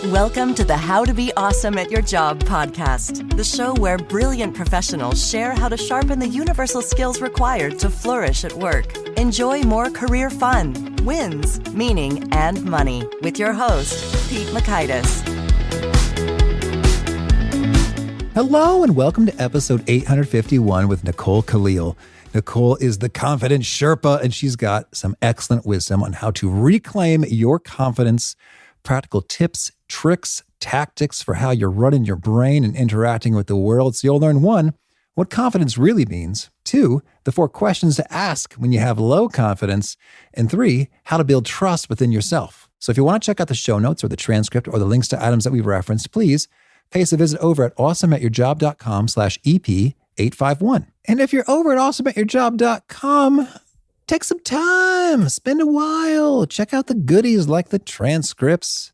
Welcome to the How to Be Awesome at Your Job podcast, the show where brilliant professionals share how to sharpen the universal skills required to flourish at work. Enjoy more career fun, wins, meaning, and money with your host, Pete Makaitis. Hello and welcome to episode 851 with Nicole Kalil. Nicole is the confident Sherpa, and she's got some excellent wisdom on how to reclaim your confidence, practical tips, tricks, tactics for how you're running your brain and interacting with the world. So you'll learn 1, what confidence really means, 2, the 4 questions to ask when you have low confidence, and 3, how to build trust within yourself. So if you want to check out the show notes or the transcript or the links to items that we've referenced, please pay us a visit over at awesomeatyourjob.com/EP851. And if you're over at awesomeatyourjob.com, take some time, spend a while, check out the goodies like the transcripts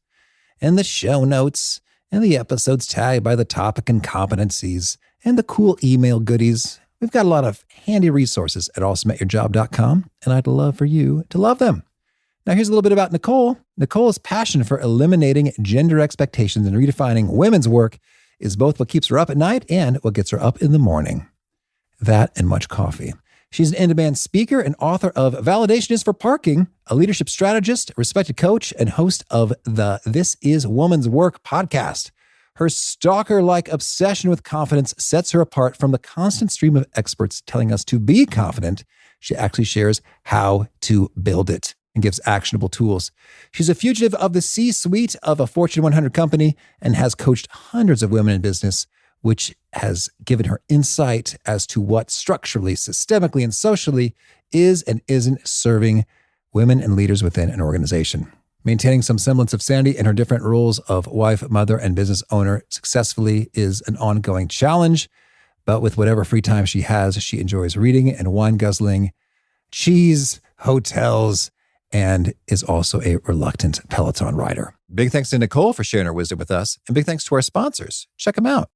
and the show notes and the episodes tagged by the topic and competencies and the cool email goodies. We've got a lot of handy resources at awesomeatyourjob.com, and I'd love for you to love them. Now, here's a little bit about Nicole. Nicole's passion for eliminating gender expectations and redefining women's work is both what keeps her up at night and what gets her up in the morning. That and much coffee. She's an in-demand speaker and author of Validation is for Parking, a leadership strategist, respected coach, and host of the This Is Woman's Work podcast. Her stalker-like obsession with confidence sets her apart from the constant stream of experts telling us to be confident. She actually shares how to build it and gives actionable tools. She's a fugitive of the C-suite of a Fortune 100 company and has coached hundreds of women in business, which has given her insight as to what structurally, systemically, and socially is and isn't serving women and leaders within an organization. Maintaining some semblance of sanity in her different roles of wife, mother, and business owner successfully is an ongoing challenge, but with whatever free time she has, she enjoys reading and wine guzzling, cheese, hotels, and is also a reluctant Peloton rider. Big thanks to Nicole for sharing her wisdom with us, and big thanks to our sponsors. Check them out.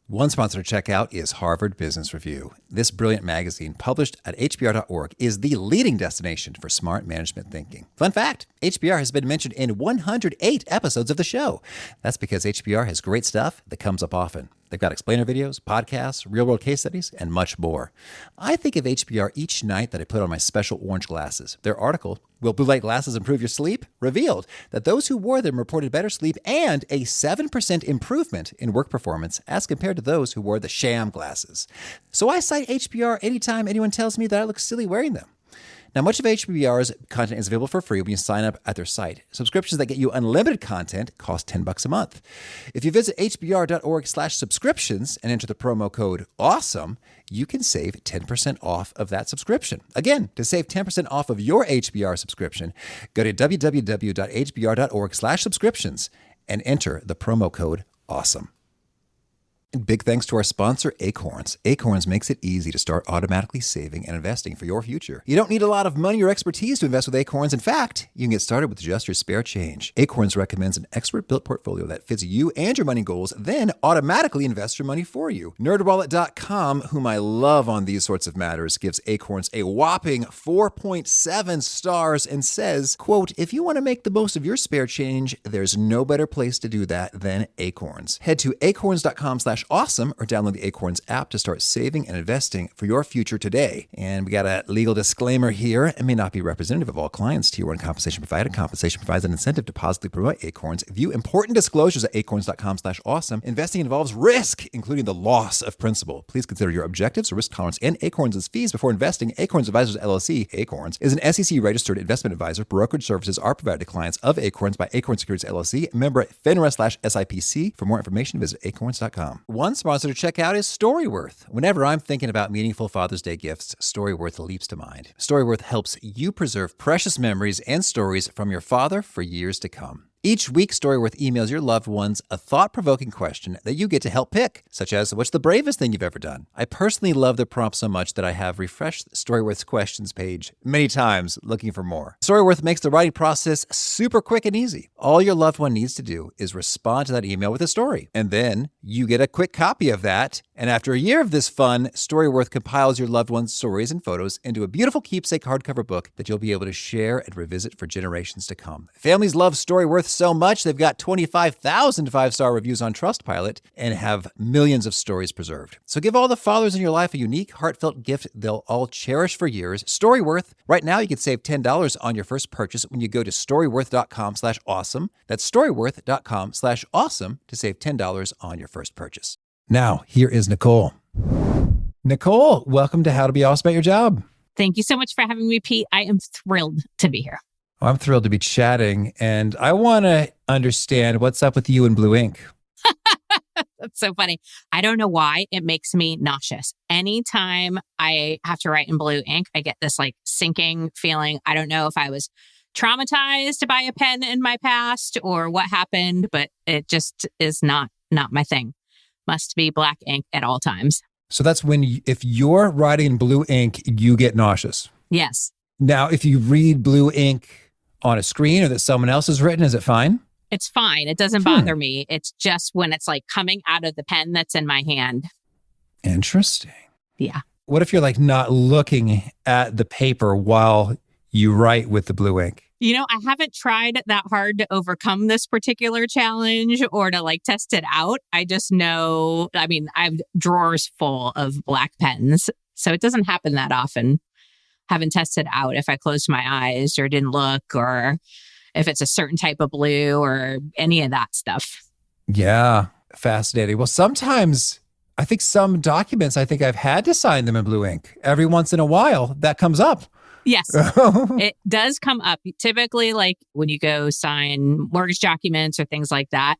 One sponsor to check out is Harvard Business Review. This brilliant magazine, published at hbr.org, is the leading destination for smart management thinking. Fun fact, HBR has been mentioned in 108 episodes of the show. That's because HBR has great stuff that comes up often. They've got explainer videos, podcasts, real-world case studies, and much more. I think of HBR each night that I put on my special orange glasses. Their article, Will Blue Light Glasses Improve Your Sleep?, revealed that those who wore them reported better sleep and a 7% improvement in work performance as compared to those who wore the sham glasses. So I cite HBR anytime anyone tells me that I look silly wearing them. Now, much of HBR's content is available for free when you sign up at their site. Subscriptions that get you unlimited content cost $10 a month. If you visit hbr.org/subscriptions and enter the promo code AWESOME, you can save 10% off of that subscription. Again, to save 10% off of your HBR subscription, go to www.hbr.org/subscriptions and enter the promo code AWESOME. And big thanks to our sponsor, Acorns. Acorns makes it easy to start automatically saving and investing for your future. You don't need a lot of money or expertise to invest with Acorns. In fact, you can get started with just your spare change. Acorns recommends an expert-built portfolio that fits you and your money goals, then automatically invests your money for you. NerdWallet.com, whom I love on these sorts of matters, gives Acorns a whopping 4.7 stars and says, quote, if you want to make the most of your spare change, there's no better place to do that than Acorns. Head to acorns.com/awesome or download the Acorns app to start saving and investing for your future today. And we got a legal disclaimer here. It may not be representative of all clients. Tier 1 compensation provided. Compensation provides an incentive to positively promote Acorns. View important disclosures at acorns.com/awesome. Investing involves risk, including the loss of principal. Please consider your objectives, risk tolerance, and Acorns' fees before investing. Acorns Advisors LLC, Acorns, is an SEC-registered investment advisor. Brokerage services are provided to clients of Acorns by Acorns Securities LLC, member FINRA/SIPC. For more information, visit acorns.com. One sponsor to check out is Storyworth. Whenever I'm thinking about meaningful Father's Day gifts, Storyworth leaps to mind. Storyworth helps you preserve precious memories and stories from your father for years to come. Each week, Storyworth emails your loved ones a thought-provoking question that you get to help pick, such as, what's the bravest thing you've ever done? I personally love the prompt so much that I have refreshed Storyworth's questions page many times looking for more. Storyworth makes the writing process super quick and easy. All your loved one needs to do is respond to that email with a story, and then you get a quick copy of that. And after a year of this fun, Storyworth compiles your loved one's stories and photos into a beautiful keepsake hardcover book that you'll be able to share and revisit for generations to come. Families love Storyworth so much, they've got 25,000 five-star reviews on Trustpilot and have millions of stories preserved. So give all the fathers in your life a unique, heartfelt gift they'll all cherish for years. Storyworth. Right now, you can save $10 on your first purchase when you go to storyworth.com/awesome. That's storyworth.com/awesome to save $10 on your first purchase. Now, here is Nicole. Nicole, welcome to How to Be Awesome at Your Job. Thank you so much for having me, Pete. I am thrilled to be here. Well, I'm thrilled to be chatting, and I want to understand what's up with you and blue ink. That's so funny. I don't know why it makes me nauseous. Anytime I have to write in blue ink, I get this like sinking feeling. I don't know if I was traumatized by a pen in my past or what happened, but it just is not my thing. Must be black ink at all times. So that's when, if you're writing in blue ink, you get nauseous. Yes. Now, if you read blue ink on a screen or that someone else has written, is it fine? It's fine. It doesn't bother me. It's just when it's like coming out of the pen that's in my hand. Interesting. Yeah. What if you're like not looking at the paper while you write with the blue ink? You know, I haven't tried that hard to overcome this particular challenge or to like test it out. I just know, I mean, I have drawers full of black pens, so it doesn't happen that often. Haven't tested out if I closed my eyes or didn't look or if it's a certain type of blue or any of that stuff. Yeah, fascinating. Well, sometimes I think some documents, I've had to sign them in blue ink. Every once in a while, that comes up. Yes, it does come up. Typically, like when you go sign mortgage documents or things like that.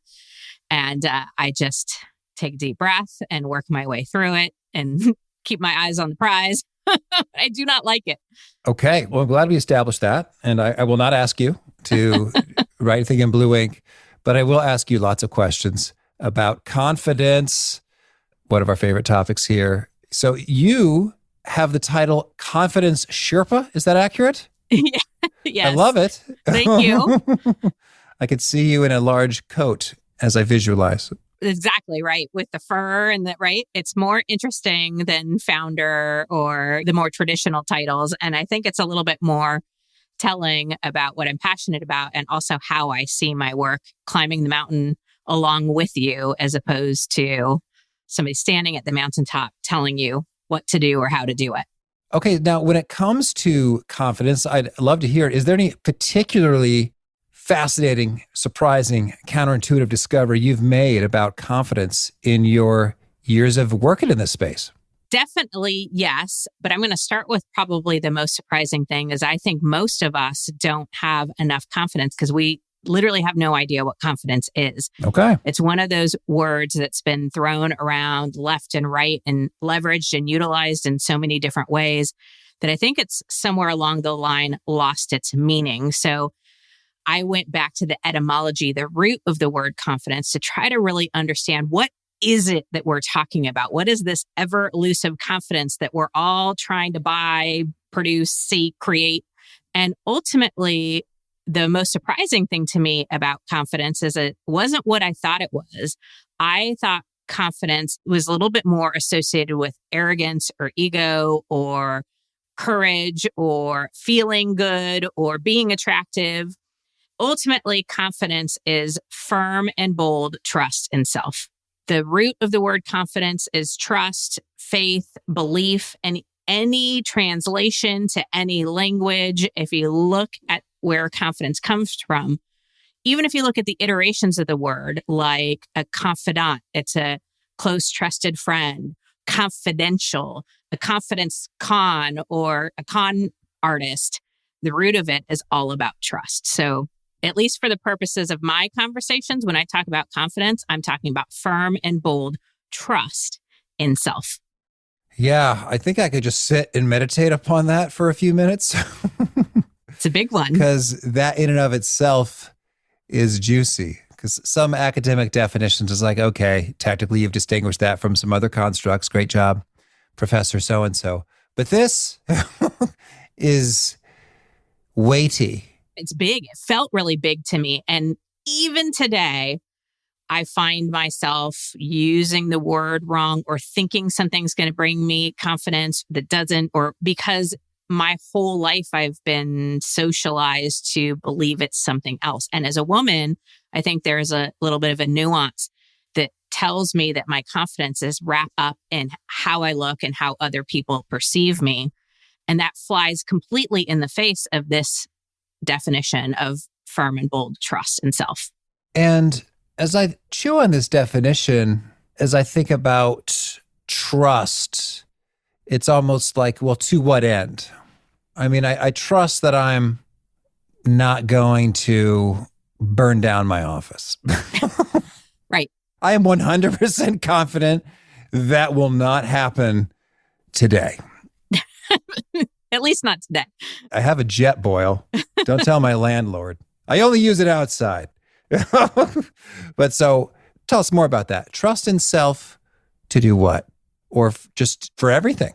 And I just take a deep breath and work my way through it and keep my eyes on the prize. I do not like it. Okay. Well, I'm glad we established that. And I will not ask you to write anything in blue ink, but I will ask you lots of questions about confidence, one of our favorite topics here. So you have the title Confidence Sherpa. Is that accurate? Yeah. Yes. I love it. Thank you. I could see you in a large coat as I visualize. Exactly right. With the fur and that, right? It's more interesting than founder or the more traditional titles. And I think it's a little bit more telling about what I'm passionate about and also how I see my work climbing the mountain along with you, as opposed to somebody standing at the mountaintop telling you what to do or how to do it. Okay. Now, when it comes to confidence, I'd love to hear, is there any particularly fascinating, surprising, counterintuitive discovery you've made about confidence in your years of working in this space? Definitely, yes. But I'm going to start with probably the most surprising thing is I think most of us don't have enough confidence because we literally have no idea what confidence is. Okay. It's one of those words that's been thrown around left and right and leveraged and utilized in so many different ways that I think it's somewhere along the line lost its meaning. So I went back to the etymology, the root of the word confidence, to try to really understand what is it that we're talking about? What is this ever elusive confidence that we're all trying to buy, produce, seek, create? And ultimately, the most surprising thing to me about confidence is it wasn't what I thought it was. I thought confidence was a little bit more associated with arrogance or ego or courage or feeling good or being attractive. Ultimately, confidence is firm and bold trust in self. The root of the word confidence is trust, faith, belief, and any translation to any language. If you look at where confidence comes from, even if you look at the iterations of the word, like a confidant, it's a close, trusted friend, confidential, a confidence con, or a con artist, the root of it is all about trust. So at least for the purposes of my conversations, when I talk about confidence, I'm talking about firm and bold trust in self. Yeah, I think I could just sit and meditate upon that for a few minutes. It's a big one. Because that in and of itself is juicy. Because some academic definitions is like, okay, technically you've distinguished that from some other constructs. Great job, Professor so-and-so. But this is weighty. It's big. It felt really big to me. And even today, I find myself using the word wrong or thinking something's going to bring me confidence that doesn't, or because my whole life, I've been socialized to believe it's something else. And as a woman, I think there's a little bit of a nuance that tells me that my confidence is wrapped up in how I look and how other people perceive me. And that flies completely in the face of this definition of firm and bold trust in self. And as I chew on this definition, as I think about trust, it's almost like, well, to what end? I mean, I trust that I'm not going to burn down my office. Right. I am 100% confident that will not happen today. At least not today. I have a jet boil. Don't tell my landlord. I only use it outside. But so tell us more about that. Trust in self to do what? Or just for everything?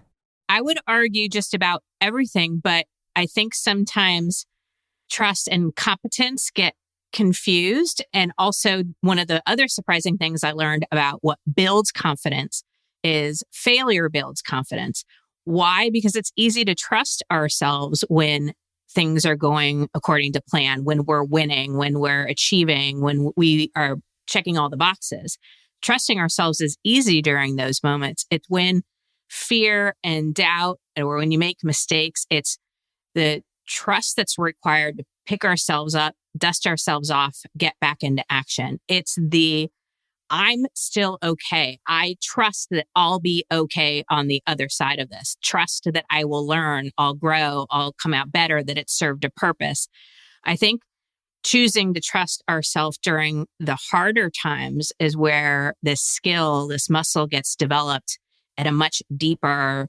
I would argue just about everything, but I think sometimes trust and competence get confused. And also, one of the other surprising things I learned about what builds confidence is failure builds confidence. Why? Because it's easy to trust ourselves when things are going according to plan, when we're winning, when we're achieving, when we are checking all the boxes. Trusting ourselves is easy during those moments. It's when fear and doubt, or when you make mistakes, it's the trust that's required to pick ourselves up, dust ourselves off, get back into action. It's the I'm still okay. I trust that I'll be okay on the other side of this. Trust that I will learn, I'll grow, I'll come out better, that it served a purpose. I think choosing to trust ourselves during the harder times is where this skill, this muscle gets developed at a much deeper,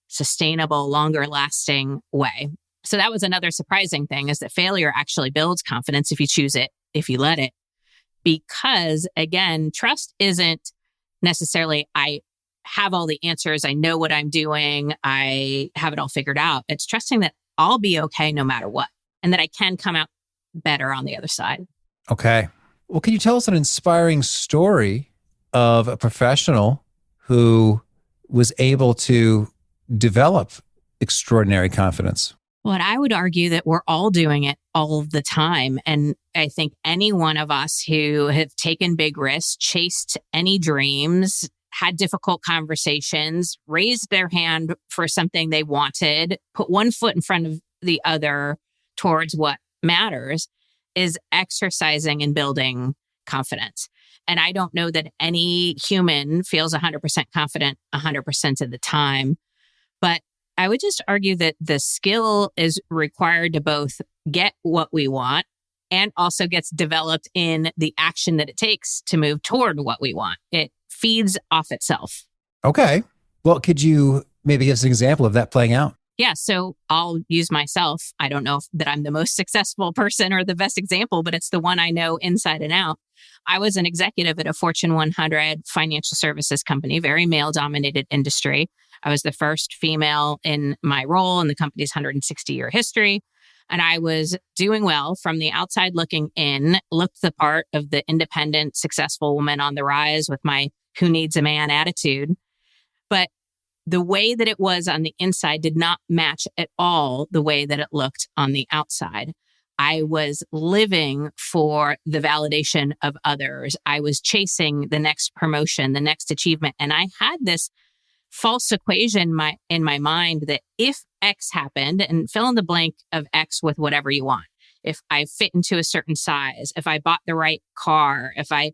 sustainable, longer lasting way. So that was another surprising thing, is that failure actually builds confidence if you choose it, if you let it. Because again, trust isn't necessarily, I have all the answers, I know what I'm doing, I have it all figured out. It's trusting that I'll be okay no matter what, and that I can come out better on the other side. Okay. Well, can you tell us an inspiring story of a professional who was able to develop extraordinary confidence? Well, and I would argue that we're all doing it all of the time. And I think any one of us who have taken big risks, chased any dreams, had difficult conversations, raised their hand for something they wanted, put one foot in front of the other towards what matters, is exercising and building confidence. And I don't know that any human feels 100% confident 100% of the time. But I would just argue that the skill is required to both get what we want and also gets developed in the action that it takes to move toward what we want. It feeds off itself. Okay. Well, could you maybe give us an example of that playing out? Yeah. So I'll use myself. I don't know that I'm the most successful person or the best example, but it's the one I know inside and out. I was an executive at a Fortune 100 financial services company, very male-dominated industry. I was the first female in my role in the company's 160-year history. And I was doing well from the outside looking in, looked the part of the independent, successful woman on the rise with my who needs a man attitude. But the way that it was on the inside did not match at all the way that it looked on the outside. I was living for the validation of others. I was chasing the next promotion, the next achievement. And I had this false equation in my mind that if X happened, and fill in the blank of X with whatever you want. If I fit into a certain size, if I bought the right car, if I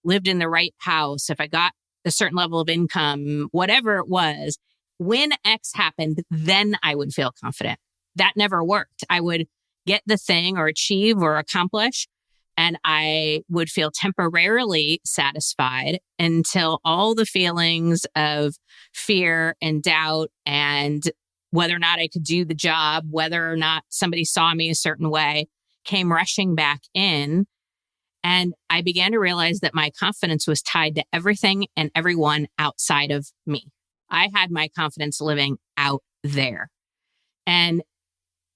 lived in the right house, if I got a certain level of income, whatever it was, when X happened, then I would feel confident. That never worked. I would get the thing or achieve or accomplish, and I would feel temporarily satisfied until all the feelings of fear and doubt and whether or not I could do the job, whether or not somebody saw me a certain way, came rushing back in. And I began to realize that my confidence was tied to everything and everyone outside of me. I had my confidence living out there. And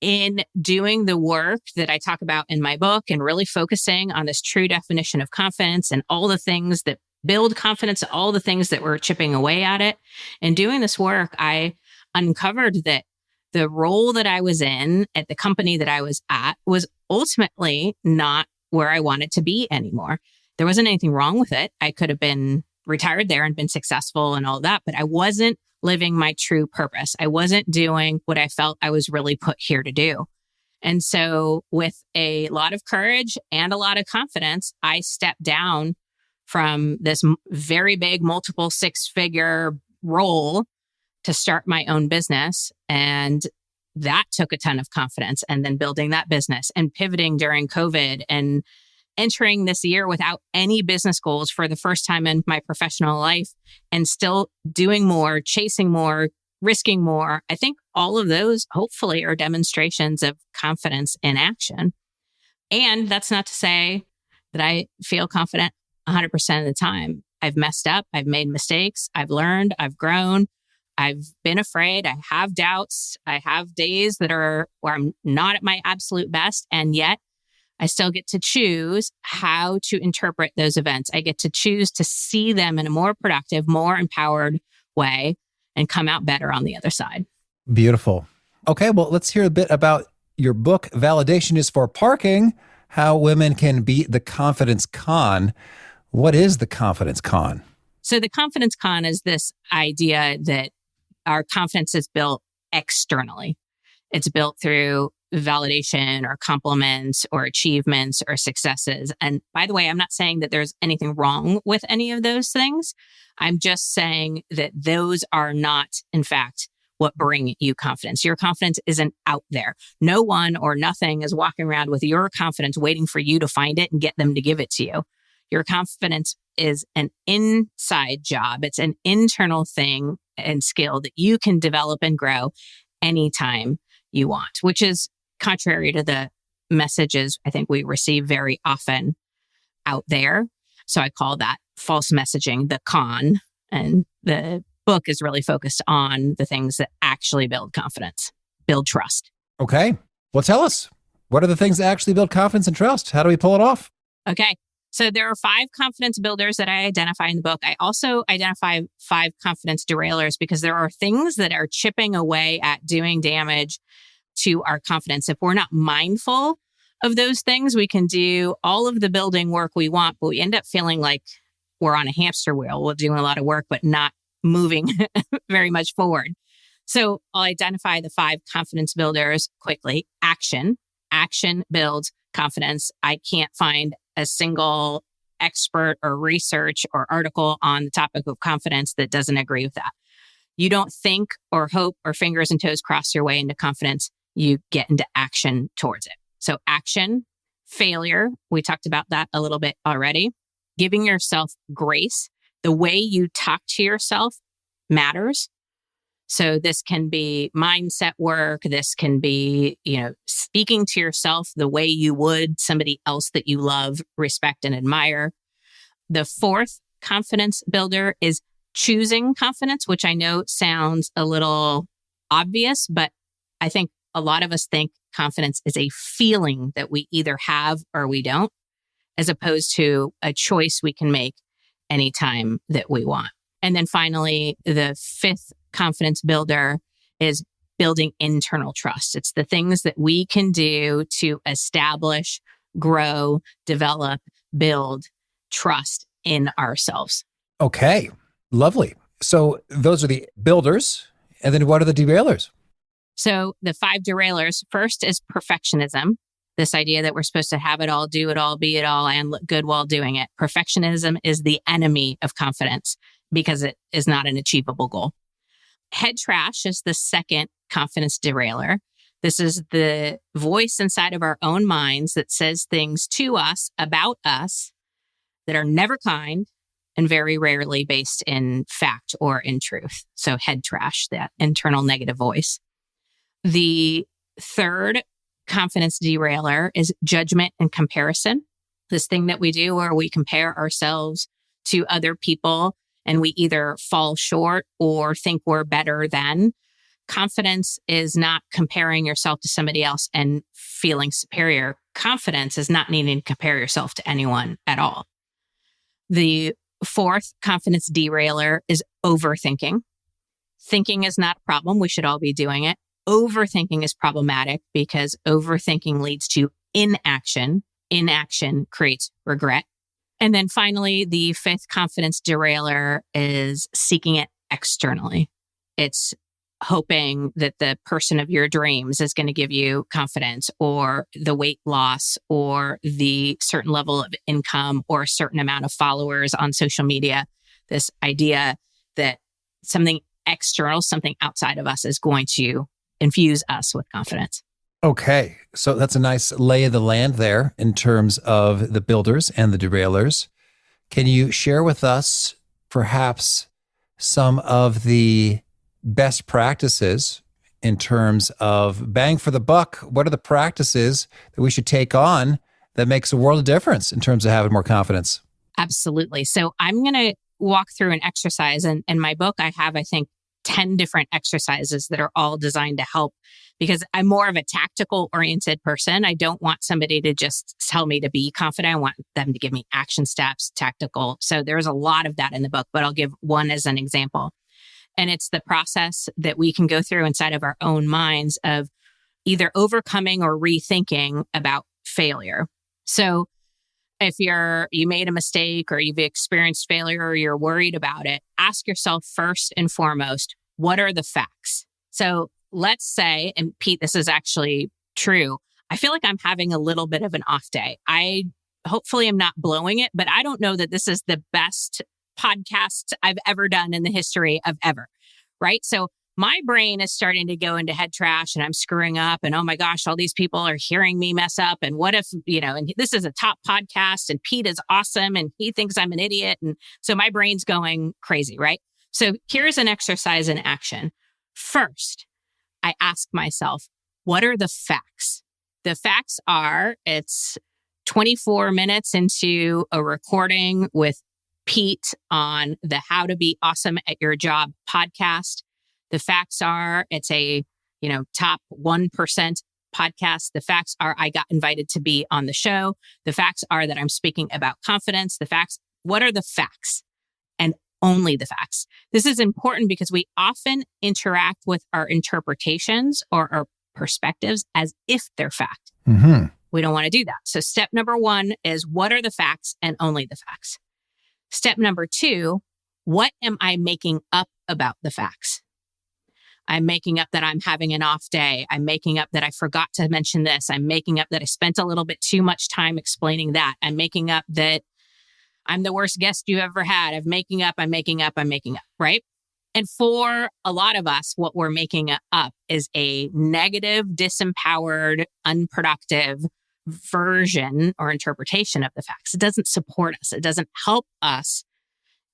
in doing the work that I talk about in my book and really focusing on this true definition of confidence and all the things that build confidence, all the things that were chipping away at it, and doing this work, I uncovered that the role that I was in at the company that I was at was ultimately not where I wanted to be anymore. There wasn't anything wrong with it. I could have been retired there and been successful and all that, but I wasn't living my true purpose. I wasn't doing what I felt I was really put here to do. And so with a lot of courage and a lot of confidence, I stepped down from this very big multiple six-figure role to start my own business. And that took a ton of confidence. And then building that business and pivoting during COVID and entering this year without any business goals for the first time in my professional life and still doing more, chasing more, risking more. I think all of those hopefully are demonstrations of confidence in action. And that's not to say that I feel confident 100% of the time. I've messed up. I've made mistakes. I've learned. I've grown. I've been afraid. I have doubts. I have days that are where I'm not at my absolute best. And yet I still get to choose how to interpret those events. I get to choose to see them in a more productive, more empowered way and come out better on the other side. Beautiful. Okay, well, let's hear a bit about your book, Validation is for Parking, How Women Can Beat the Confidence Con. What is the confidence con? So the confidence con is this idea that our confidence is built externally. It's built through validation or compliments or achievements or successes. And by the way, I'm not saying that there's anything wrong with any of those things. I'm just saying that those are not, in fact, what bring you confidence. Your confidence isn't out there. No one or nothing is walking around with your confidence waiting for you to find it and get them to give it to you. Your confidence is an inside job. It's an internal thing and skill that you can develop and grow anytime you want, which is contrary to the messages I think we receive very often out there. So I call that false messaging the con. And the book is really focused on the things that actually build confidence, build trust. Okay. Well, tell us, what are the things that actually build confidence and trust? How do we pull it off? Okay. So there are 5 confidence builders that I identify in the book. I also identify 5 confidence derailers because there are things that are chipping away at doing damage to our confidence. If we're not mindful of those things, we can do all of the building work we want, but we end up feeling like we're on a hamster wheel. We're doing a lot of work, but not moving very much forward. So I'll identify the 5 confidence builders quickly. Action. Action builds confidence. I can't find a single expert or research or article on the topic of confidence that doesn't agree with that. You don't think or hope or fingers and toes cross your way into confidence. You get into action towards it. So action, failure. We talked about that a little bit already. Giving yourself grace. The way you talk to yourself matters. So this can be mindset work. This can be, speaking to yourself the way you would somebody else that you love, respect, and admire. The 4th confidence builder is choosing confidence, which I know sounds a little obvious, but I think a lot of us think confidence is a feeling that we either have or we don't, as opposed to a choice we can make anytime that we want. And then finally, the 5th confidence builder is building internal trust. It's the things that we can do to establish, grow, develop, build trust in ourselves. Okay, lovely. So those are the builders. And then what are the derailers? So the 5 derailers, first is perfectionism. This idea that we're supposed to have it all, do it all, be it all, and look good while doing it. Perfectionism is the enemy of confidence because it is not an achievable goal. Head trash is the 2nd confidence derailer. This is the voice inside of our own minds that says things to us about us that are never kind and very rarely based in fact or in truth. So head trash, that internal negative voice. The 3rd confidence derailer is judgment and comparison. This thing that we do where we compare ourselves to other people and we either fall short or think we're better than. Confidence is not comparing yourself to somebody else and feeling superior. Confidence is not needing to compare yourself to anyone at all. The 4th confidence derailer is overthinking. Thinking is not a problem. We should all be doing it. overthinking is problematic because overthinking leads to inaction. Inaction creates regret. And then finally, the fifth confidence derailer is seeking it externally. It's hoping that the person of your dreams is going to give you confidence, or the weight loss, or the certain level of income, or a certain amount of followers on social media. This idea that something external, something outside of us is going to infuse us with confidence. Okay. So that's a nice lay of the land there in terms of the builders and the derailers. Can you share with us perhaps some of the best practices in terms of bang for the buck? What are the practices that we should take on that makes a world of difference in terms of having more confidence? Absolutely. So I'm going to walk through an exercise. And in my book, I have, I think, 10 different exercises that are all designed to help, because I'm more of a tactical oriented person. I don't want somebody to just tell me to be confident. I want them to give me action steps, tactical. So there's a lot of that in the book, but I'll give one as an example. And it's the process that we can go through inside of our own minds of either overcoming or rethinking about failure. So if you made a mistake or you've experienced failure or you're worried about it, ask yourself first and foremost, what are the facts? So let's say, and Pete, this is actually true, I feel like I'm having a little bit of an off day. Hopefully I'm not blowing it, but I don't know that this is the best podcast I've ever done in the history of ever, right? So my brain is starting to go into head trash and I'm screwing up and oh my gosh, all these people are hearing me mess up. And what if, and this is a top podcast and Pete is awesome and he thinks I'm an idiot. And so my brain's going crazy, right? So here's an exercise in action. First, I ask myself, what are the facts? The facts are, it's 24 minutes into a recording with Pete on the How to Be Awesome at Your Job podcast. The facts are, it's a, top 1% podcast. The facts are, I got invited to be on the show. The facts are that I'm speaking about confidence. What are the facts? And only the facts. This is important because we often interact with our interpretations or our perspectives as if they're fact. Mm-hmm. We don't want to do that. So step number one is, what are the facts and only the facts? Step number two, what am I making up about the facts? I'm making up that I'm having an off day. I'm making up that I forgot to mention this. I'm making up that I spent a little bit too much time explaining that. I'm making up that I'm the worst guest you ever had. I'm making up, right? And for a lot of us, what we're making up is a negative, disempowered, unproductive version or interpretation of the facts. It doesn't support us. It doesn't help us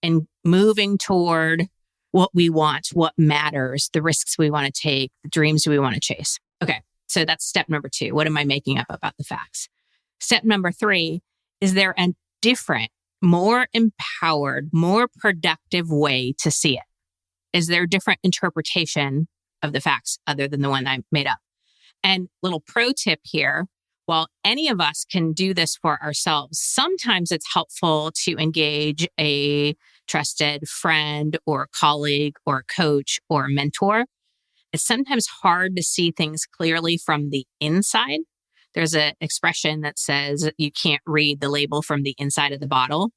in moving toward what we want, what matters, the risks we want to take, the dreams we want to chase. Okay, so that's step number two. What am I making up about the facts? Step number three, is there a different, more empowered, more productive way to see it? Is there a different interpretation of the facts other than the one I made up? And little pro tip here, while any of us can do this for ourselves, sometimes it's helpful to engage a trusted friend or colleague or coach or mentor. It's sometimes hard to see things clearly from the inside. There's an expression that says you can't read the label from the inside of the bottle.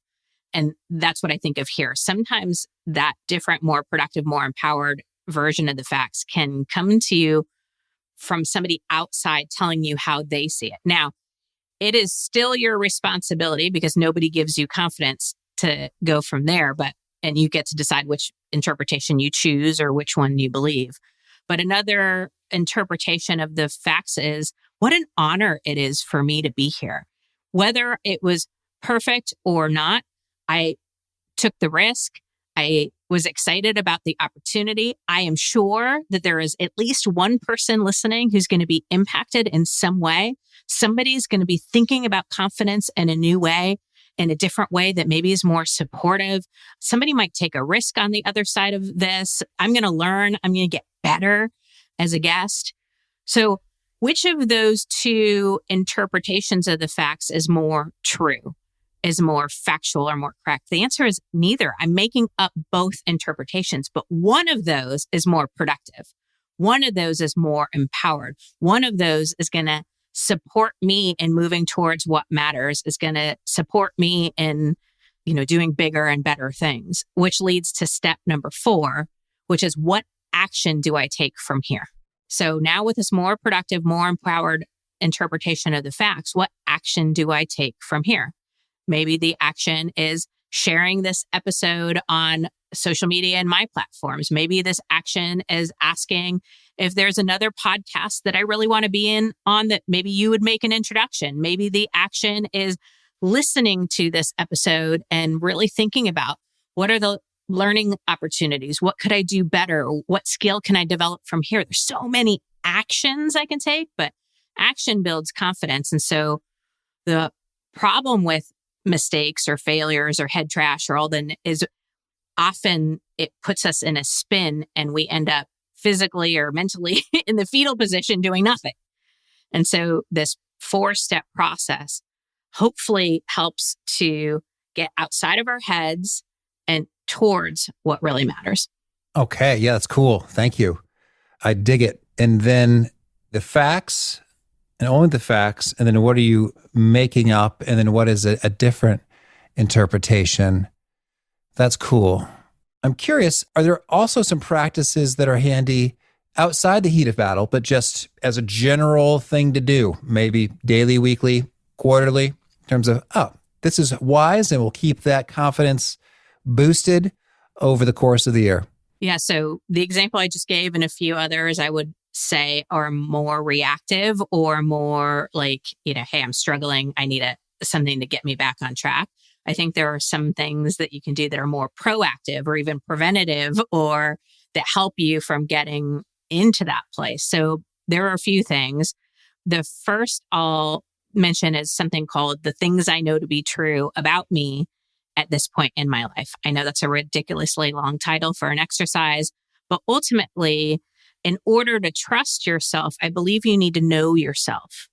And that's what I think of here. Sometimes that different, more productive, more empowered version of the facts can come to you from somebody outside telling you how they see it. Now, it is still your responsibility because nobody gives you confidence to go from there, and you get to decide which interpretation you choose or which one you believe. But another interpretation of the facts is, what an honor it is for me to be here. Whether it was perfect or not, I took the risk. I was excited about the opportunity. I am sure that there is at least one person listening who's going to be impacted in some way. Somebody's going to be thinking about confidence in a new way, in a different way that maybe is more supportive. Somebody might take a risk on the other side of this. I'm going to learn. I'm going to get better as a guest. So which of those two interpretations of the facts is more true, is more factual or more correct? The answer is neither. I'm making up both interpretations, but one of those is more productive. One of those is more empowered. One of those is going to support me in moving towards what matters, is going to support me in, doing bigger and better things, which leads to step number 4, which is what action do I take from here? So now with this more productive, more empowered interpretation of the facts, what action do I take from here? Maybe the action is sharing this episode on social media and my platforms. Maybe this action is asking if there's another podcast that I really want to be on that maybe you would make an introduction. Maybe the action is listening to this episode and really thinking about what are the learning opportunities? What could I do better? What skill can I develop from here? There's so many actions I can take, but action builds confidence. And so the problem with mistakes or failures or head trash or all that is often it puts us in a spin and we end up physically or mentally in the fetal position doing nothing. And so this 4-step process hopefully helps to get outside of our heads and towards what really matters. Okay. Yeah, that's cool. Thank you. I dig it. And then the facts and only the facts. And then what are you making up? And then what is a different interpretation? That's cool. I'm curious, are there also some practices that are handy outside the heat of battle, but just as a general thing to do, maybe daily, weekly, quarterly, in terms of, this is wise and will keep that confidence boosted over the course of the year? Yeah. So the example I just gave and a few others, I would say are more reactive or more like, hey, I'm struggling. I need something to get me back on track. I think there are some things that you can do that are more proactive or even preventative or that help you from getting into that place. So there are a few things. The first I'll mention is something called the things I know to be true about me at this point in my life. I know that's a ridiculously long title for an exercise, but ultimately, in order to trust yourself, I believe you need to know yourself.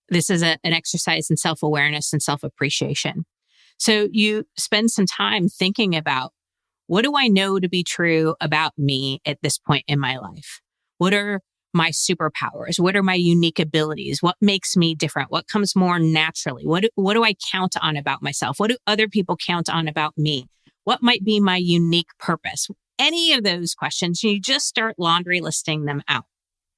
This is an exercise in self-awareness and self-appreciation. So you spend some time thinking about, what do I know to be true about me at this point in my life? What are my superpowers? What are my unique abilities? What makes me different? What comes more naturally? What do I count on about myself? What do other people count on about me? What might be my unique purpose? Any of those questions, you just start laundry listing them out.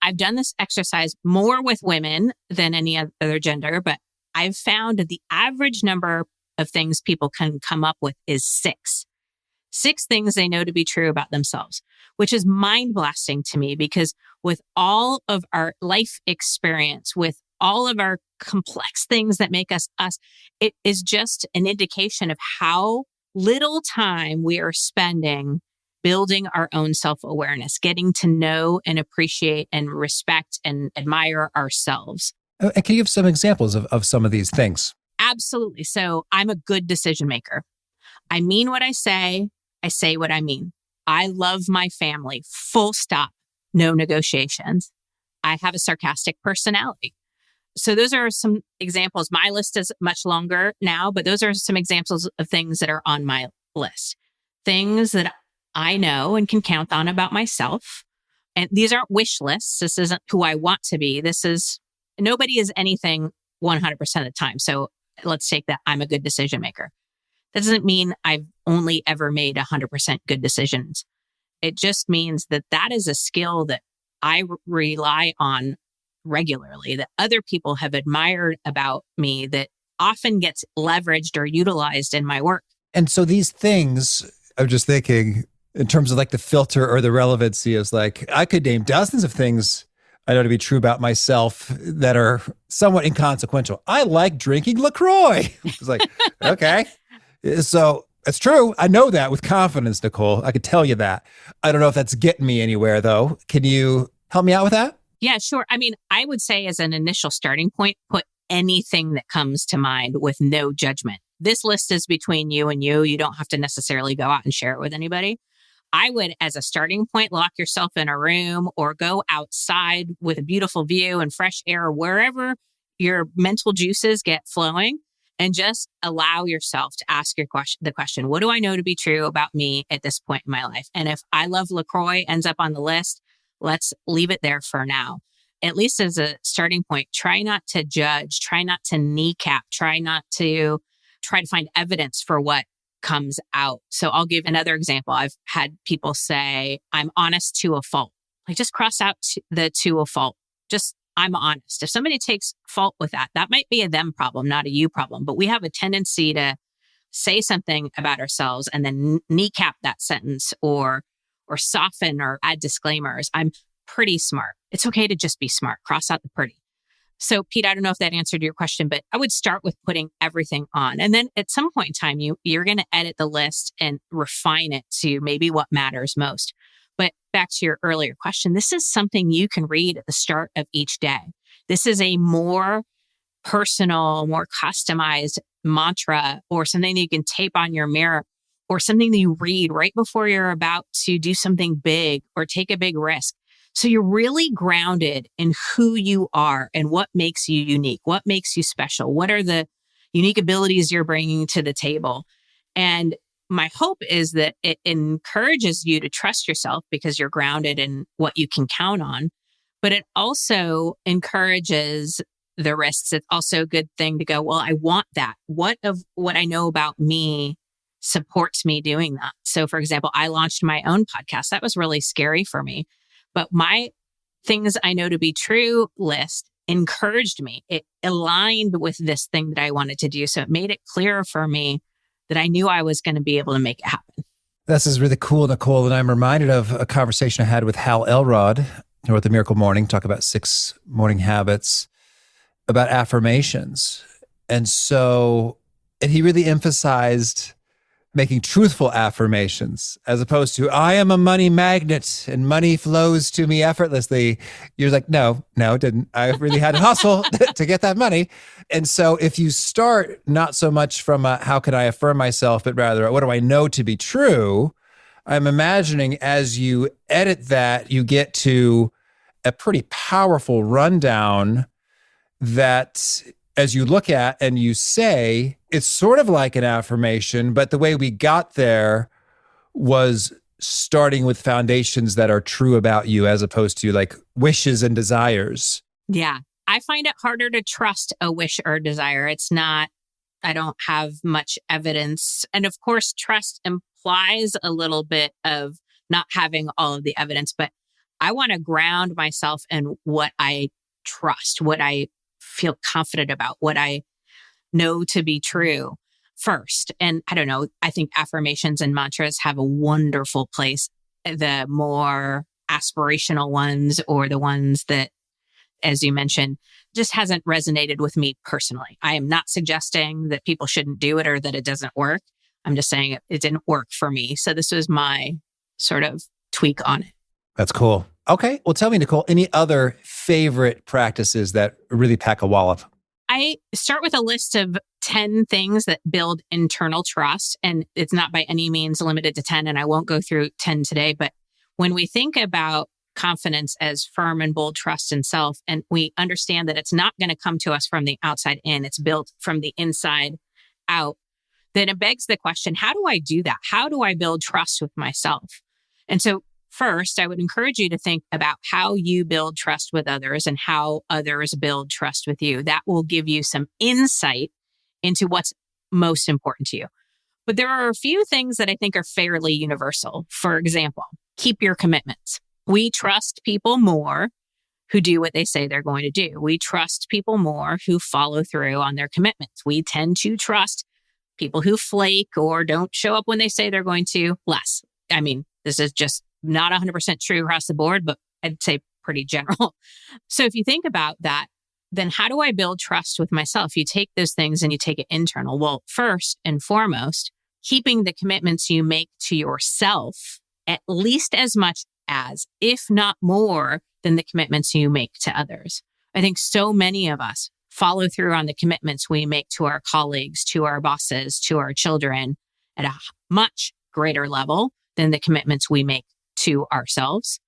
I've done this exercise more with women than any other gender, but I've found that the average number of things people can come up with is 6. 6 things they know to be true about themselves, which is mind blasting to me because with all of our life experience, with all of our complex things that make us us, it is just an indication of how little time we are spending building our own self-awareness, getting to know and appreciate and respect and admire ourselves. And can you give some examples of some of these things? Absolutely. So I'm a good decision maker. I mean what I say what I mean. I love my family, full stop, no negotiations. I have a sarcastic personality. So those are some examples. My list is much longer now, but those are some examples of things that are on my list. Things that I know and can count on about myself. And these aren't wish lists. This isn't who I want to be. Nobody is anything 100% of the time. So let's take that. I'm a good decision maker. That doesn't mean I've only ever made 100% good decisions. It just means that is a skill that I rely on regularly, that other people have admired about me, that often gets leveraged or utilized in my work. And so these things, I'm just thinking in terms of like the filter or the relevancy is like, I could name dozens of things I know to be true about myself that are somewhat inconsequential. I like drinking LaCroix. It's like, okay. So it's true. I know that with confidence, Nicole. I could tell you that. I don't know if that's getting me anywhere though. Can you help me out with that? Yeah, sure. I mean, I would say as an initial starting point, put anything that comes to mind with no judgment. This list is between you and you. You don't have to necessarily go out and share it with anybody. I would, as a starting point, lock yourself in a room or go outside with a beautiful view and fresh air, wherever your mental juices get flowing, and just allow yourself to ask the question, what do I know to be true about me at this point in my life? And if I love LaCroix ends up on the list, let's leave it there for now. At least as a starting point, try not to judge, try not to kneecap, try to find evidence for what comes out. So I'll give another example. I've had people say, I'm honest to a fault. Like just cross out the to a fault. Just, I'm honest. If somebody takes fault with that, that might be a them problem, not a you problem. But we have a tendency to say something about ourselves and then kneecap that sentence or soften or add disclaimers. I'm pretty smart. It's okay to just be smart. Cross out the pretty. So Pete, I don't know if that answered your question, but I would start with putting everything on. And then at some point in time, you're going to edit the list and refine it to maybe what matters most. But back to your earlier question, this is something you can read at the start of each day. This is a more personal, more customized mantra or something that you can tape on your mirror or something that you read right before you're about to do something big or take a big risk. So you're really grounded in who you are and what makes you unique, what makes you special, what are the unique abilities you're bringing to the table. And my hope is that it encourages you to trust yourself because you're grounded in what you can count on, but it also encourages the risks. It's also a good thing to go, well, I want that. What of what I know about me supports me doing that? So for example, I launched my own podcast. That was really scary for me. But my things I know to be true list encouraged me. It aligned with this thing that I wanted to do. So it made it clearer for me that I knew I was going to be able to make it happen. This is really cool, Nicole. And I'm reminded of a conversation I had with Hal Elrod, who wrote The Miracle Morning, talk about 6 morning habits, about affirmations. And he really emphasized making truthful affirmations as opposed to, I am a money magnet and money flows to me effortlessly. You're like, no, it didn't. I really had to hustle to get that money. And so if you start not so much from how can I affirm myself, but rather, what do I know to be true? I'm imagining as you edit that, you get to a pretty powerful rundown that as you look at and you say, it's sort of like an affirmation, but the way we got there was starting with foundations that are true about you as opposed to like wishes and desires. Yeah. I find it harder to trust a wish or desire. I don't have much evidence. And of course, trust implies a little bit of not having all of the evidence, but I want to ground myself in what I trust, what I feel confident about, what I know to be true first. And I don't know, I think affirmations and mantras have a wonderful place. The more aspirational ones or the ones that, as you mentioned, just hasn't resonated with me personally. I am not suggesting that people shouldn't do it or that it doesn't work. I'm just saying it didn't work for me. So this was my sort of tweak on it. That's cool. Okay. Well, tell me, Nicole, any other favorite practices that really pack a wallop? I start with a list of 10 things that build internal trust. And it's not by any means limited to 10. And I won't go through 10 today. But when we think about confidence as firm and bold trust in self, and we understand that it's not going to come to us from the outside in, it's built from the inside out, then it begs the question, how do I do that? How do I build trust with myself? And so first, I would encourage you to think about how you build trust with others and how others build trust with you. That will give you some insight into what's most important to you. But there are a few things that I think are fairly universal. For example, keep your commitments. We trust people more who do what they say they're going to do. We trust people more who follow through on their commitments. We tend to trust people who flake or don't show up when they say they're going to less. I mean, this is just not 100% true across the board, but I'd say pretty general. So if you think about that, then how do I build trust with myself? You take those things and you take it internal. Well, first and foremost, keeping the commitments you make to yourself at least as much as, if not more, than the commitments you make to others. I think so many of us follow through on the commitments we make to our colleagues, to our bosses, to our children at a much greater level than the commitments we make to ourselves.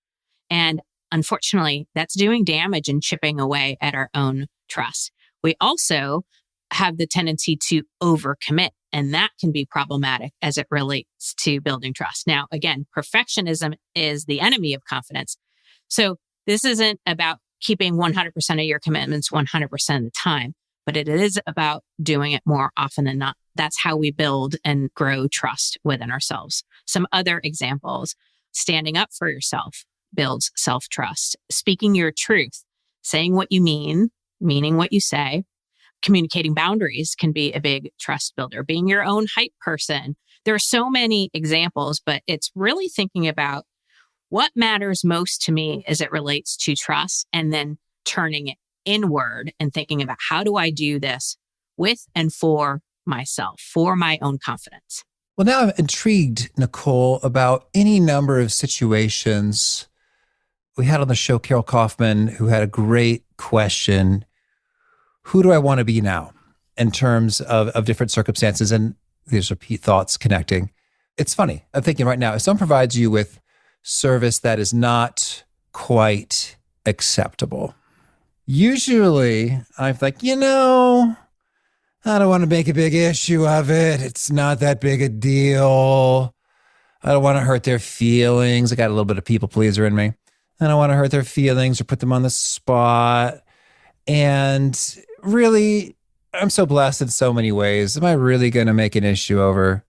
And unfortunately, that's doing damage and chipping away at our own trust. We also have the tendency to overcommit, and that can be problematic as it relates to building trust. Now, again, perfectionism is the enemy of confidence. So this isn't about keeping 100% of your commitments 100% of the time, but it is about doing it more often than not. That's how we build and grow trust within ourselves. Some other examples: standing up for yourself builds self-trust. Speaking your truth, saying what you mean, meaning what you say. Communicating boundaries can be a big trust builder. Being your own hype person. There are so many examples, but it's really thinking about what matters most to me as it relates to trust, and then turning it inward and thinking about how do I do this with and for myself, for my own confidence. Well, now I'm intrigued, Nicole, about any number of situations. We had on the show Carol Kaufman, who had a great question. Who do I want to be now in terms of different circumstances? And these are Pete thoughts connecting. It's funny. I'm thinking right now, if someone provides you with service that is not quite acceptable, usually I'm like, I don't want to make a big issue of it. It's not that big a deal. I don't want to hurt their feelings. I got a little bit of people pleaser in me. I don't want to hurt their feelings or put them on the spot. And really, I'm so blessed in so many ways. Am I really going to make an issue over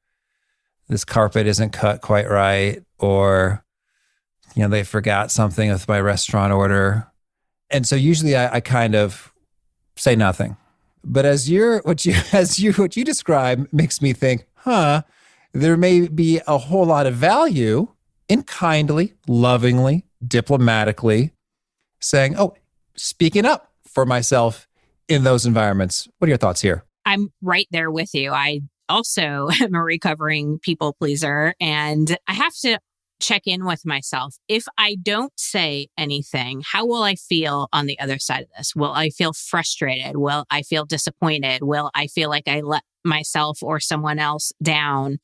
this carpet isn't cut quite right? Or, they forgot something with my restaurant order. And so usually I kind of say nothing. But what you describe makes me think, there may be a whole lot of value in kindly, lovingly, diplomatically saying, speaking up for myself in those environments. What are your thoughts here? I'm right there with you. I also am a recovering people pleaser, and I have to check in with myself. If I don't say anything, how will I feel on the other side of this? Will I feel frustrated? Will I feel disappointed? Will I feel like I let myself or someone else down?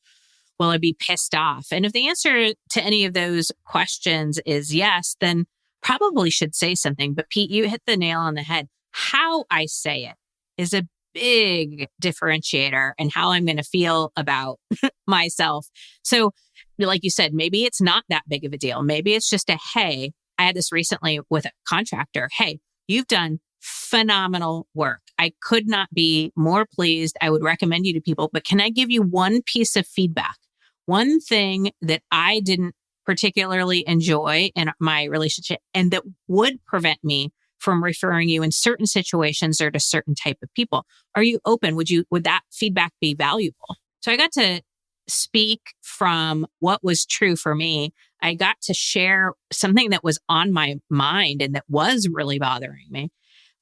Will I be pissed off? And if the answer to any of those questions is yes, then probably should say something. But Pete, you hit the nail on the head. How I say it is a big differentiator in how I'm going to feel about myself. So like you said, maybe it's not that big of a deal. Maybe it's just hey, I had this recently with a contractor. Hey, you've done phenomenal work. I could not be more pleased. I would recommend you to people, but can I give you one piece of feedback? One thing that I didn't particularly enjoy in my relationship and that would prevent me from referring you in certain situations or to certain type of people. Are you open? Would that feedback be valuable? So I got to speak from what was true for me. I got to share something that was on my mind and that was really bothering me,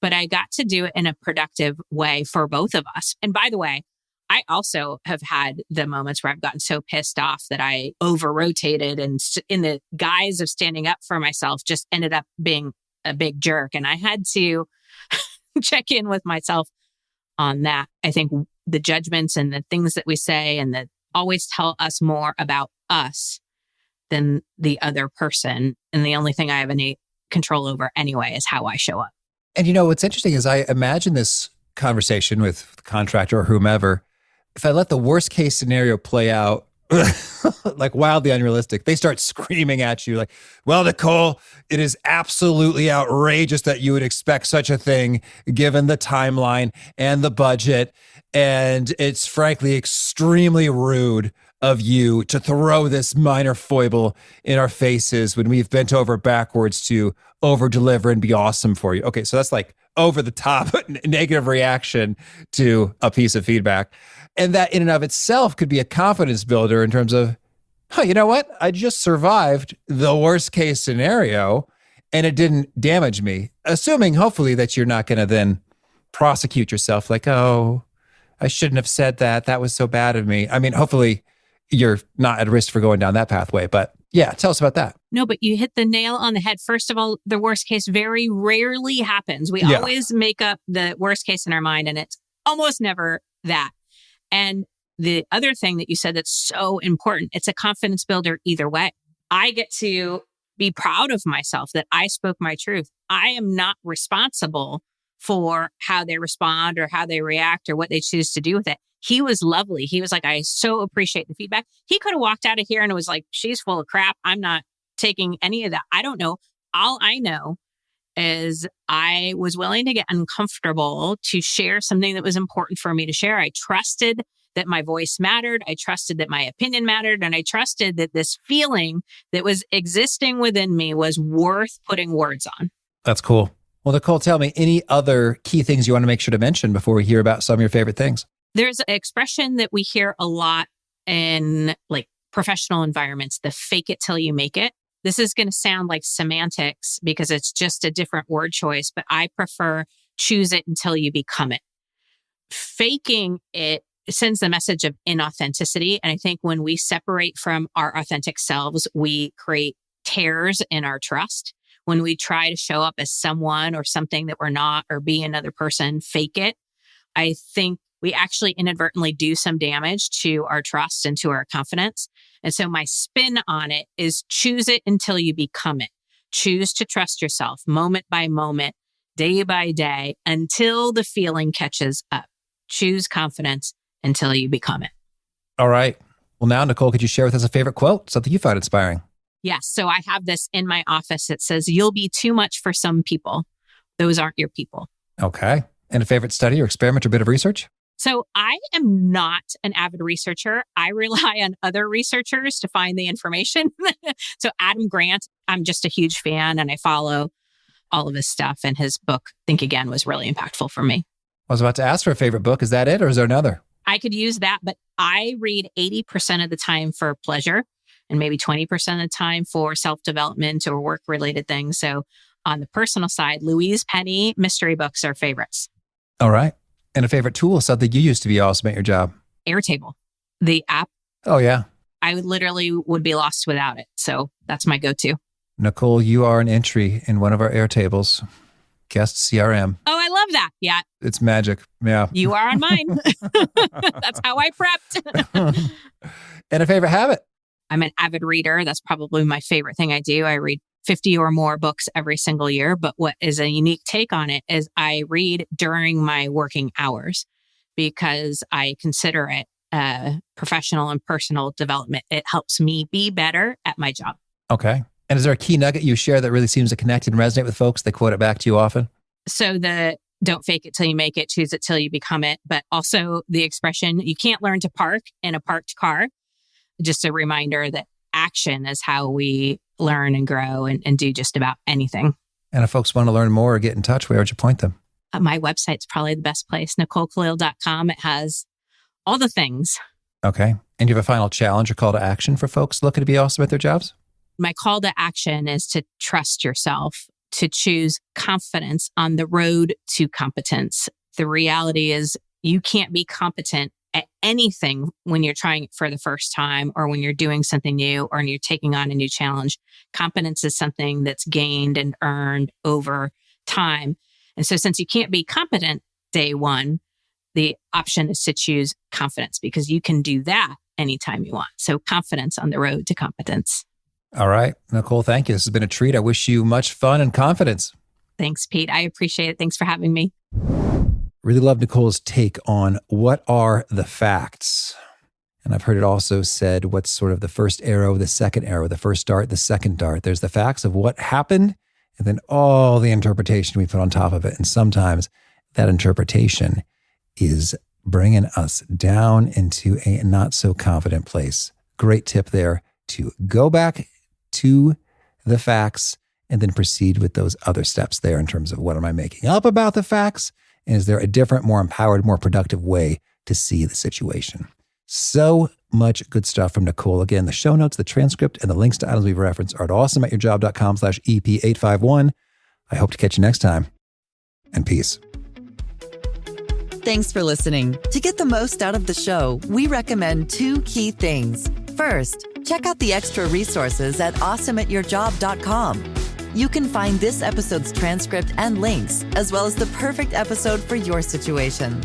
but I got to do it in a productive way for both of us. And by the way, I also have had the moments where I've gotten so pissed off that I over-rotated and in the guise of standing up for myself, just ended up being a big jerk. And I had to check in with myself on that. I think the judgments and the things that we say and that always tell us more about us than the other person. And the only thing I have any control over anyway is how I show up. And what's interesting is I imagine this conversation with the contractor or whomever, if I let the worst case scenario play out, like wildly unrealistic, they start screaming at you like, well, Nicole, it is absolutely outrageous that you would expect such a thing given the timeline and the budget. And it's frankly extremely rude of you to throw this minor foible in our faces when we've bent over backwards to over deliver and be awesome for you. Okay, so that's like over the top negative reaction to a piece of feedback. And that in and of itself could be a confidence builder in terms of, you know what? I just survived the worst case scenario and it didn't damage me. Assuming hopefully that you're not going to then prosecute yourself like, oh, I shouldn't have said that. That was so bad of me. I mean, hopefully you're not at risk for going down that pathway, but yeah, tell us about that. No, but you hit the nail on the head. First of all, the worst case very rarely happens. We always make up the worst case in our mind, and it's almost never that. And the other thing that you said that's so important, it's a confidence builder either way. I get to be proud of myself that I spoke my truth. I am not responsible for how they respond or how they react or what they choose to do with it. He was lovely. He was like, I so appreciate the feedback. He could have walked out of here and it was like, she's full of crap. I'm not taking any of that. I don't know. all I know is I was willing to get uncomfortable to share something that was important for me to share. I trusted that my voice mattered. I trusted that my opinion mattered. And I trusted that this feeling that was existing within me was worth putting words on. That's cool. Well, Nicole, tell me any other key things you want to make sure to mention before we hear about some of your favorite things? There's an expression that we hear a lot in like professional environments, the fake it till you make it. This is going to sound like semantics because it's just a different word choice, but I prefer choose it until you become it. Faking it sends the message of inauthenticity. And I think when we separate from our authentic selves, we create tears in our trust. When we try to show up as someone or something that we're not or be another person, fake it, I think we actually inadvertently do some damage to our trust and to our confidence. And so my spin on it is choose it until you become it. Choose to trust yourself moment by moment, day by day, until the feeling catches up. Choose confidence until you become it. All right. Well, now, Nicole, could you share with us a favorite quote, something you find inspiring? Yes. So I have this in my office. It says, you'll be too much for some people. Those aren't your people. Okay. And a favorite study or experiment or bit of research? So I am not an avid researcher. I rely on other researchers to find the information. So Adam Grant, I'm just a huge fan and I follow all of his stuff. And his book, Think Again, was really impactful for me. I was about to ask for a favorite book. Is that it or is there another? I could use that, but I read 80% of the time for pleasure and maybe 20% of the time for self-development or work-related things. So on the personal side, Louise Penny mystery books are favorites. All right. And a favorite tool, something you used to be awesome at your job? Airtable, the app. Oh, yeah. I literally would be lost without it. So that's my go-to. Nicole, you are an entry in one of our Airtables. Guest CRM. Oh, I love that. Yeah. It's magic. Yeah. You are on mine. That's how I prepped. And a favorite habit? I'm an avid reader. That's probably my favorite thing I do. I read 50 or more books every single year. But what is a unique take on it is I read during my working hours because I consider it professional and personal development. It helps me be better at my job. Okay. And is there a key nugget you share that really seems to connect and resonate with folks? They quote it back to you often? So the don't fake it till you make it, choose it till you become it. But also the expression, you can't learn to park in a parked car. Just a reminder that action is how we learn and grow and do just about anything. And if folks want to learn more or get in touch, where would you point them? My website's probably the best place, NicoleKalil.com. It has all the things. Okay. And you have a final challenge or call to action for folks looking to be awesome at their jobs? My call to action is to trust yourself, to choose confidence on the road to competence. The reality is you can't be competent at anything when you're trying it for the first time or when you're doing something new or when you're taking on a new challenge. Competence is something that's gained and earned over time. And so since you can't be competent day one, the option is to choose confidence because you can do that anytime you want. So confidence on the road to competence. All right. Nicole, thank you. This has been a treat. I wish you much fun and confidence. Thanks, Pete. I appreciate it. Thanks for having me. Really love Nicole's take on what are the facts. And I've heard it also said, what's sort of the first arrow, the second arrow, the first dart, the second dart. There's the facts of what happened and then all the interpretation we put on top of it. And sometimes that interpretation is bringing us down into a not so confident place. Great tip there to go back to the facts and then proceed with those other steps there in terms of what am I making up about the facts? And is there a different, more empowered, more productive way to see the situation? So much good stuff from Nicole. Again, the show notes, the transcript, and the links to items we've referenced are at awesomeatyourjob.com/EP851. I hope to catch you next time. And peace. Thanks for listening. To get the most out of the show, we recommend 2 key things. First, check out the extra resources at awesomeatyourjob.com. You can find this episode's transcript and links, as well as the perfect episode for your situation.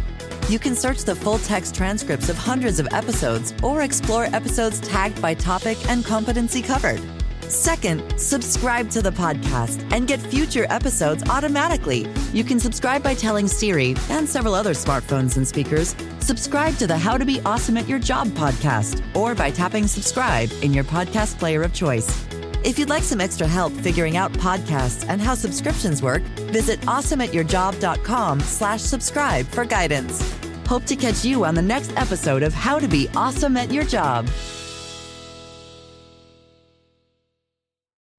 You can search the full text transcripts of hundreds of episodes or explore episodes tagged by topic and competency covered. Second, subscribe to the podcast and get future episodes automatically. You can subscribe by telling Siri and several other smartphones and speakers, subscribe to the How to Be Awesome at Your Job podcast, or by tapping subscribe in your podcast player of choice. If you'd like some extra help figuring out podcasts and how subscriptions work, visit awesomeatyourjob.com/subscribe for guidance. Hope to catch you on the next episode of How to Be Awesome at Your Job.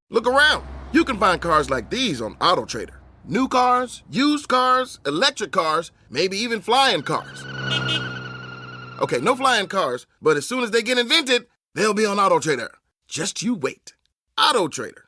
Look around. You can find cars like these on AutoTrader. New cars, used cars, electric cars, maybe even flying cars. Okay, no flying cars, but as soon as they get invented, they'll be on AutoTrader. Just you wait. AutoTrader.